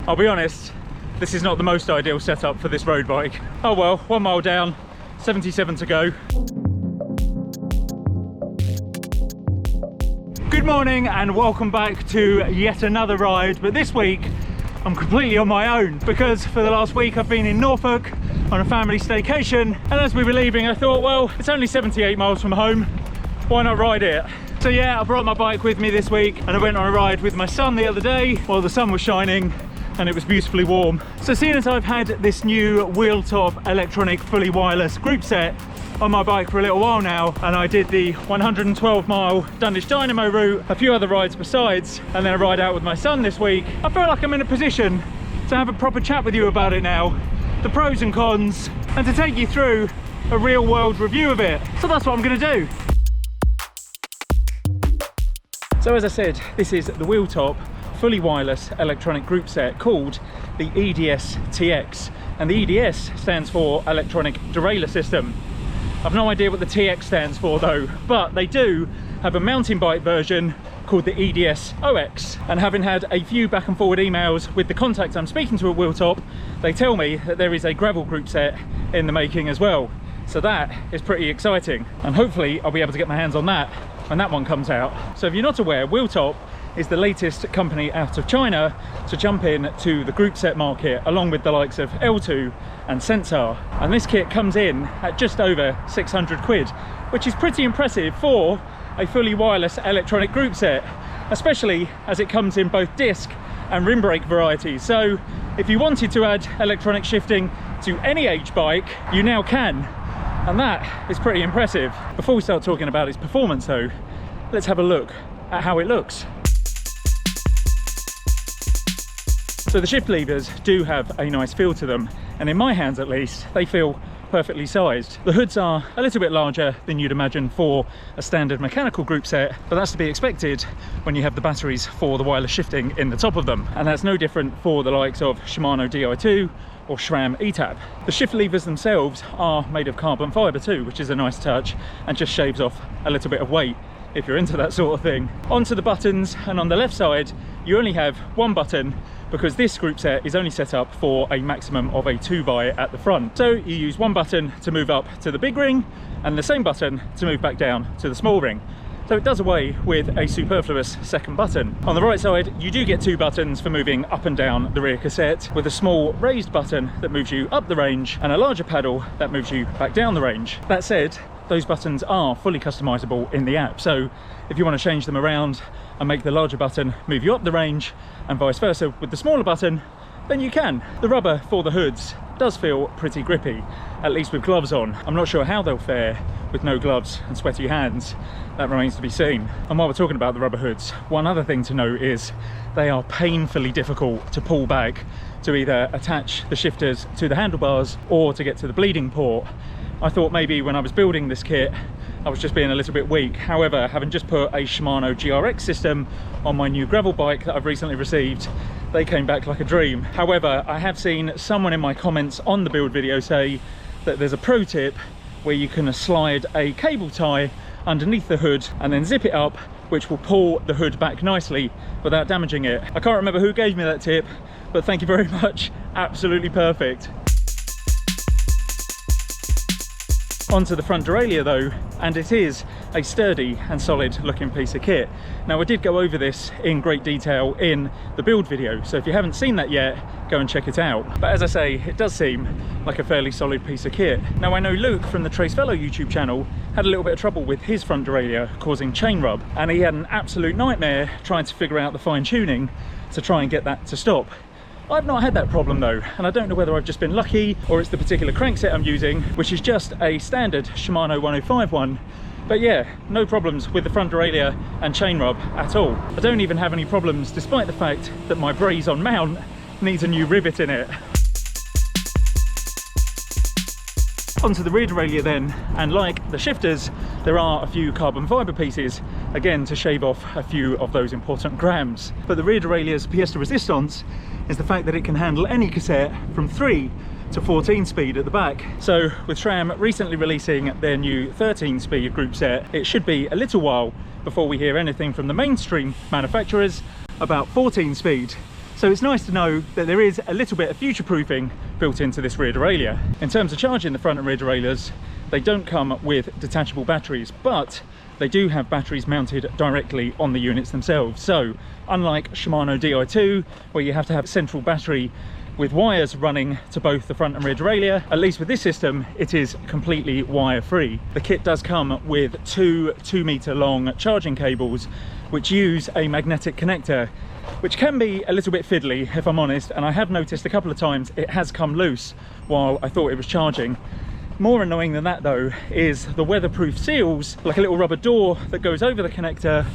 I'll be honest, this is not the most ideal setup for this road bike. Oh well, 1 mile down, 77 to go. Good morning and welcome back to yet another ride, but this week I'm completely on my own because for the last week I've been in Norfolk on a family staycation, and as we were leaving I thought, well, it's only 78 miles from home, why not ride it? So yeah, I brought my bike with me this week and I went on a ride with my son the other day while the sun was shining and it was beautifully warm. So seeing as I've had this new Wheeltop electronic fully wireless group set on my bike for a little while now, and I did the 112-mile Dunwich Dynamo route, a few other rides besides, and then a ride out with my son this week, I feel like I'm in a position to have a proper chat with you about it now, the pros and cons, and to take you through a real world review of it. So that's what I'm going to do. So as I said, this is the Wheeltop fully wireless electronic group set called the EDS-TX, and the EDS stands for electronic derailleur system. I've no idea what the TX stands for though, but they do have a mountain bike version called the EDS-OX, and having had a few back and forward emails with the contacts I'm speaking to at Wheeltop, they tell me that there is a gravel group set in the making as well. So that is pretty exciting, and hopefully I'll be able to get my hands on that when that one comes out. So if you're not aware, Wheeltop is the latest company out of China to jump in to the group set market, along with the likes of L2 and Sensar. And this kit comes in at just over 600 quid, which is pretty impressive for a fully wireless electronic group set, especially as it comes in both disc and rim brake varieties. So if you wanted to add electronic shifting to any H bike, you now can. And that is pretty impressive. Before we start talking about its performance though, let's have a look at how it looks. So the shift levers do have a nice feel to them, and in my hands at least, they feel perfectly sized. The hoods are a little bit larger than you'd imagine for a standard mechanical group set, but that's to be expected when you have the batteries for the wireless shifting in the top of them. And that's no different for the likes of Shimano Di2 or SRAM ETAP. The shift levers themselves are made of carbon fibre too, which is a nice touch and just shaves off a little bit of weight if you're into that sort of thing. Onto the buttons, and on the left side you only have one button because this group set is only set up for a maximum of a 2x at the front. So you use one button to move up to the big ring and the same button to move back down to the small ring. So it does away with a superfluous second button. On the right side, you do get two buttons for moving up and down the rear cassette, with a small raised button that moves you up the range and a larger paddle that moves you back down the range. That said, those buttons are fully customizable in the app. So if you want to change them around and make the larger button move you up the range and vice versa with the smaller button, then you can. The rubber for the hoods does feel pretty grippy, at least with gloves on. I'm not sure how they'll fare with no gloves and sweaty hands. That remains to be seen. And while we're talking about the rubber hoods, one other thing to note is they are painfully difficult to pull back to either attach the shifters to the handlebars or to get to the bleeding port. I thought maybe when I was building this kit I was just being a little bit weak. However, having just put a Shimano GRX system on my new gravel bike that I've recently received, they came back like a dream. However, I have seen someone in my comments on the build video say that there's a pro tip where you can slide a cable tie underneath the hood and then zip it up, which will pull the hood back nicely without damaging it. I can't remember who gave me that tip, but thank you very much. Absolutely perfect. Onto the front derailleur though, and it is a sturdy and solid looking piece of kit. Now I did go over this in great detail in the build video, so if you haven't seen that yet, go and check it out. But as I say, it does seem like a fairly solid piece of kit. Now I know Luke from the Trace Fellow YouTube channel had a little bit of trouble with his front derailleur causing chain rub, and he had an absolute nightmare trying to figure out the fine tuning to try and get that to stop. I've not had that problem though, and I don't know whether I've just been lucky or it's the particular crankset I'm using, which is just a standard Shimano 105 one. But yeah, no problems with the front derailleur and chain rub at all. I don't even have any problems despite the fact that my braze on mount needs a new rivet in it. Onto the rear derailleur then, and like the shifters, there are a few carbon fibre pieces, again to shave off a few of those important grams. But the rear derailleur's pièce de résistance is the fact that it can handle any cassette from 3 to 14 speed at the back. So with SRAM recently releasing their new 13 speed group set, it should be a little while before we hear anything from the mainstream manufacturers about 14 speed. So it's nice to know that there is a little bit of future-proofing built into this rear derailleur. In terms of charging the front and rear derailleurs, they don't come with detachable batteries, but they do have batteries mounted directly on the units themselves. So unlike Shimano Di2, where you have to have a central battery with wires running to both the front and rear derailleur, at least with this system, it is completely wire-free. The kit does come with two 2-meter long charging cables, which use a magnetic connector, which can be a little bit fiddly, if I'm honest, and I have noticed a couple of times it has come loose while I thought it was charging. More annoying than that though is the weatherproof seals, like a little rubber door that goes over the connector,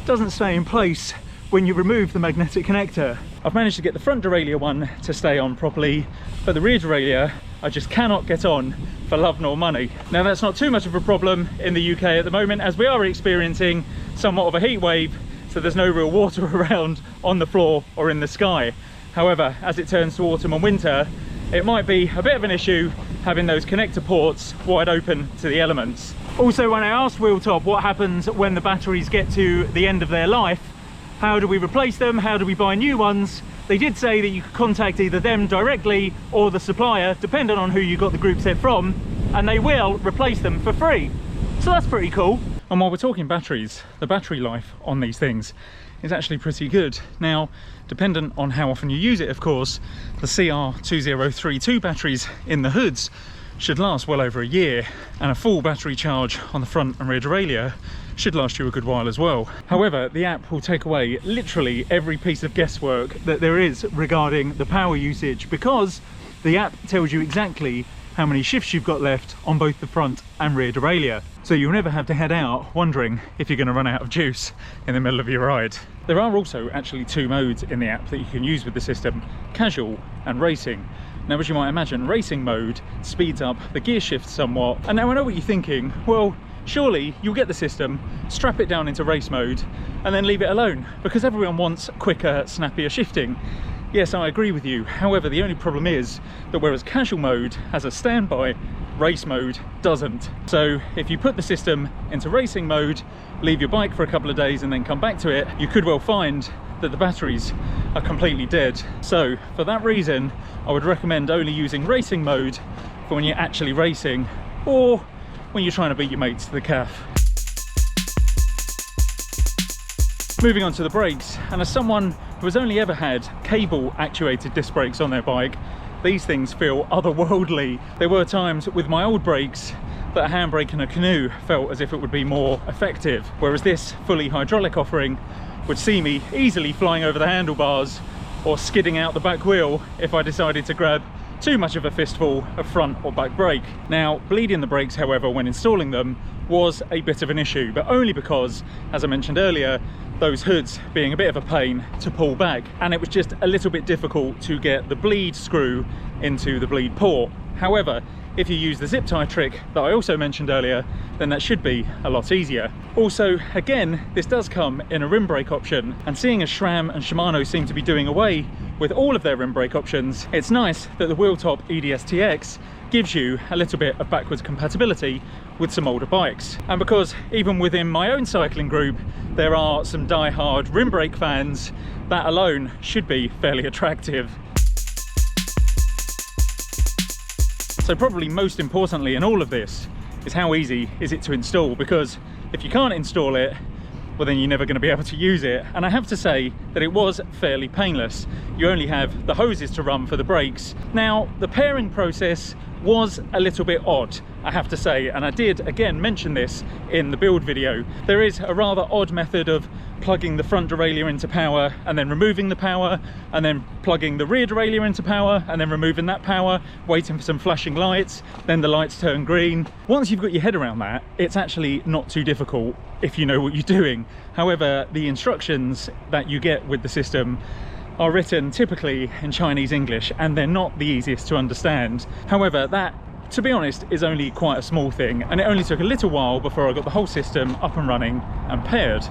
doesn't stay in place when you remove the magnetic connector. I've managed to get the front derailleur one to stay on properly, but the rear derailleur I just cannot get on for love nor money. Now that's not too much of a problem in the UK at the moment, as we are experiencing somewhat of a heat wave, so there's no real water around on the floor or in the sky. However, as it turns to autumn and winter, it might be a bit of an issue having those connector ports wide open to the elements. Also, when I asked Wheeltop what happens when the batteries get to the end of their life, how do we replace them, how do we buy new ones, they did say that you could contact either them directly or the supplier, depending on who you got the group set from, and they will replace them for free. So that's pretty cool. And while we're talking batteries, the battery life on these things is actually pretty good. Now, dependent on how often you use it, of course, the CR2032 batteries in the hoods should last well over a year, and a full battery charge on the front and rear derailleur should last you a good while as well. However, the app will take away literally every piece of guesswork that there is regarding the power usage, because the app tells you exactly how many shifts you've got left on both the front and rear derailleur. So you'll never have to head out wondering if you're going to run out of juice in the middle of your ride. There are also actually 2 modes in the app that you can use with the system: casual and racing. Now, as you might imagine, racing mode speeds up the gear shift somewhat. And now I know what you're thinking, well, surely you'll get the system, strap it down into race mode, and then leave it alone, because everyone wants quicker, snappier shifting. Yes, I agree with you. However, the only problem is that whereas casual mode has a standby, race mode doesn't. So if you put the system into racing mode, leave your bike for a couple of days and then come back to it, you could well find that the batteries are completely dead. So for that reason, I would recommend only using racing mode for when you're actually racing, or when you're trying to beat your mates to the calf. Moving on to the brakes, and as someone who has only ever had cable actuated disc brakes on their bike, these things feel otherworldly. There were times with my old brakes that a handbrake in a canoe felt as if it would be more effective, whereas this fully hydraulic offering would see me easily flying over the handlebars or skidding out the back wheel if I decided to grab too much of a fistful of front or back brake. Now, bleeding the brakes, however, when installing them was a bit of an issue, but only because, as I mentioned earlier, those hoods being a bit of a pain to pull back, and it was just a little bit difficult to get the bleed screw into the bleed port. However, if you use the zip tie trick that I also mentioned earlier, then that should be a lot easier. Also, again, this does come in a rim brake option, and seeing as SRAM and Shimano seem to be doing away with all of their rim brake options, it's nice that the Wheeltop EDS-TX gives you a little bit of backwards compatibility with some older bikes. And because even within my own cycling group there are some die-hard rim brake fans, that alone should be fairly attractive. So probably most importantly in all of this is how easy is it to install, because if you can't install it, well then you're never going to be able to use it. And I have to say that it was fairly painless. You only have the hoses to run for the brakes. Now, the pairing process was a little bit odd, I have to say, and I did again mention this in the build video. There is a rather odd method of plugging the front derailleur into power and then removing the power, and then plugging the rear derailleur into power and then removing that power, waiting for some flashing lights, then the lights turn green. Once you've got your head around that, it's actually not too difficult if you know what you're doing. However, the instructions that you get with the system are written typically in Chinese English, and they're not the easiest to understand. However, that, to be honest, is only quite a small thing, and it only took a little while before I got the whole system up and running and paired.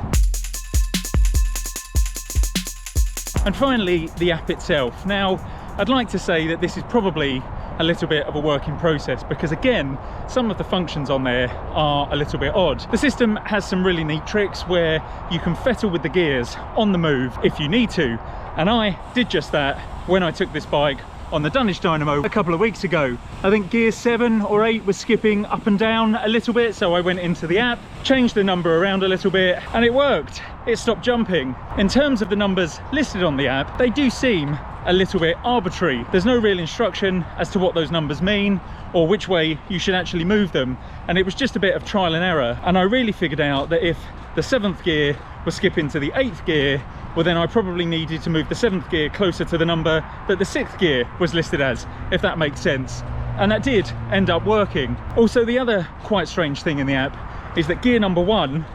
And finally, the app itself. Now, I'd like to say that this is probably a little bit of a work in process, because again, some of the functions on there are a little bit odd. The system has some really neat tricks where you can fettle with the gears on the move if you need to, and I did just that when I took this bike on the Dunwich Dynamo a couple of weeks ago. I think gear 7 or 8 was skipping up and down a little bit, so I went into the app, changed the number around a little bit, and it worked. It stopped jumping. In terms of the numbers listed on the app, they do seem a little bit arbitrary. There's no real instruction as to what those numbers mean or which way you should actually move them, and it was just a bit of trial and error. And I really figured out that if the 7th gear was skipping to the 8th gear, well then I probably needed to move the 7th gear closer to the number that the 6th gear was listed as, if that makes sense. And that did end up working. Also, the other quite strange thing in the app is that gear number 1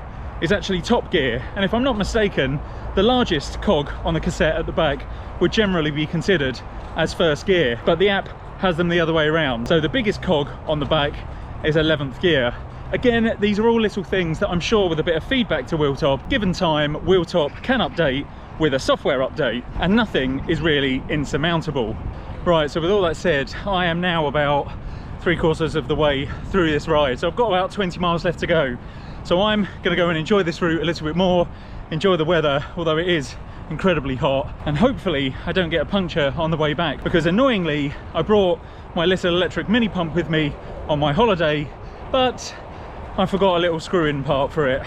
is actually top gear, and if I'm not mistaken, the largest cog on the cassette at the back would generally be considered as first gear, but the app has them the other way around. So the biggest cog on the back is 11th gear. Again, these are all little things that I'm sure with a bit of feedback to Wheeltop, given time, Wheeltop can update with a software update, and nothing is really insurmountable. Right, so with all that said, I am now about 3/4 of the way through this ride, so I've got about 20 miles left to go. So I'm going to go and enjoy this route a little bit more, enjoy the weather, although it is incredibly hot, and hopefully I don't get a puncture on the way back, because annoyingly I brought my little electric mini pump with me on my holiday, but I forgot a little screw-in part for it.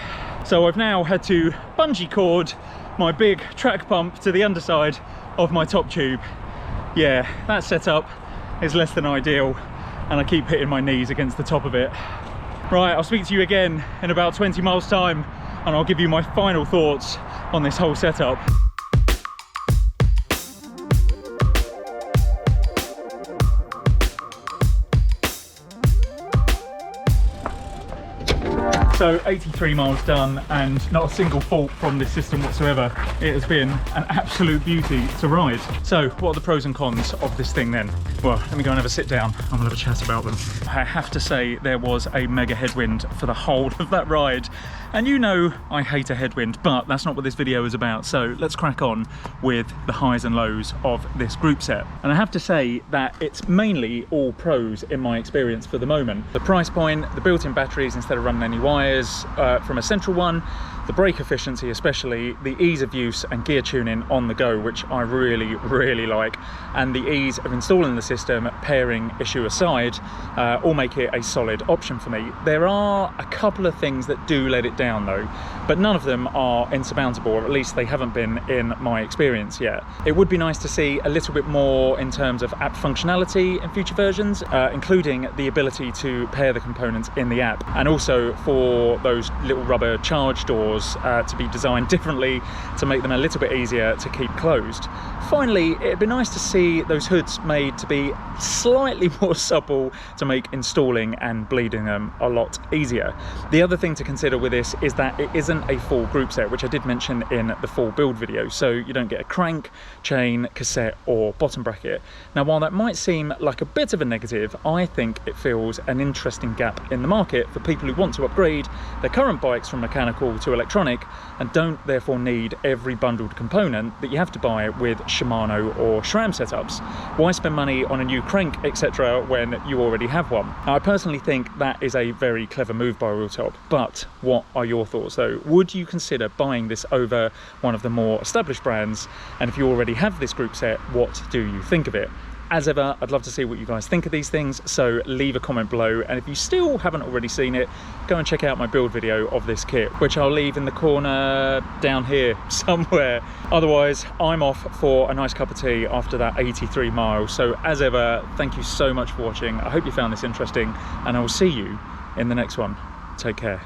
So I've now had to bungee cord my big track pump to the underside of my top tube. Yeah, that setup is less than ideal, and I keep hitting my knees against the top of it. Right, I'll speak to you again in about 20 miles time, and I'll give you my final thoughts on this whole setup. So 83 miles done, and not a single fault from this system whatsoever. It has been an absolute beauty to ride. So what are the pros and cons of this thing then? Well, let me go and have a sit down and we'll have a chat about them. I have to say there was a mega headwind for the whole of that ride. And you know I hate a headwind, but that's not what this video is about. So let's crack on with the highs and lows of this group set. And I have to say that it's mainly all pros in my experience for the moment. The price point, the built-in batteries instead of running any wires from a central one, the brake efficiency especially, the ease of use and gear tuning on the go, which I really like, and the ease of installing the system, pairing issue aside, all make it a solid option for me. There are a couple of things that do let it down though, but none of them are insurmountable, or at least they haven't been in my experience yet. It would be nice to see a little bit more in terms of app functionality in future versions, including the ability to pair the components in the app, and also for those little rubber charge doors to be designed differently to make them a little bit easier to keep closed. Finally, it'd be nice to see those hoods made to be slightly more supple to make installing and bleeding them a lot easier. The other thing to consider with this is that it isn't a full group set, which I did mention in the full build video, so you don't get a crank, chain, cassette or bottom bracket. Now while that might seem like a bit of a negative, I think it fills an interesting gap in the market for people who want to upgrade their current bikes from mechanical to electronic and don't therefore need every bundled component that you have to buy with Shimano or SRAM setups. Why spend money on a new crank, etc., when you already have one? Now, I personally think that is a very clever move by Wheeltop, but what are your thoughts though? Would you consider buying this over one of the more established brands? And if you already have this group set, what do you think of it? As ever, I'd love to see what you guys think of these things, so leave a comment below, and if you still haven't already seen it, go and check out my build video of this kit, which I'll leave in the corner down here somewhere. Otherwise, I'm off for a nice cup of tea after that 83 miles. So as ever, thank you so much for watching. I hope you found this interesting, and I will see you in the next one. Take care.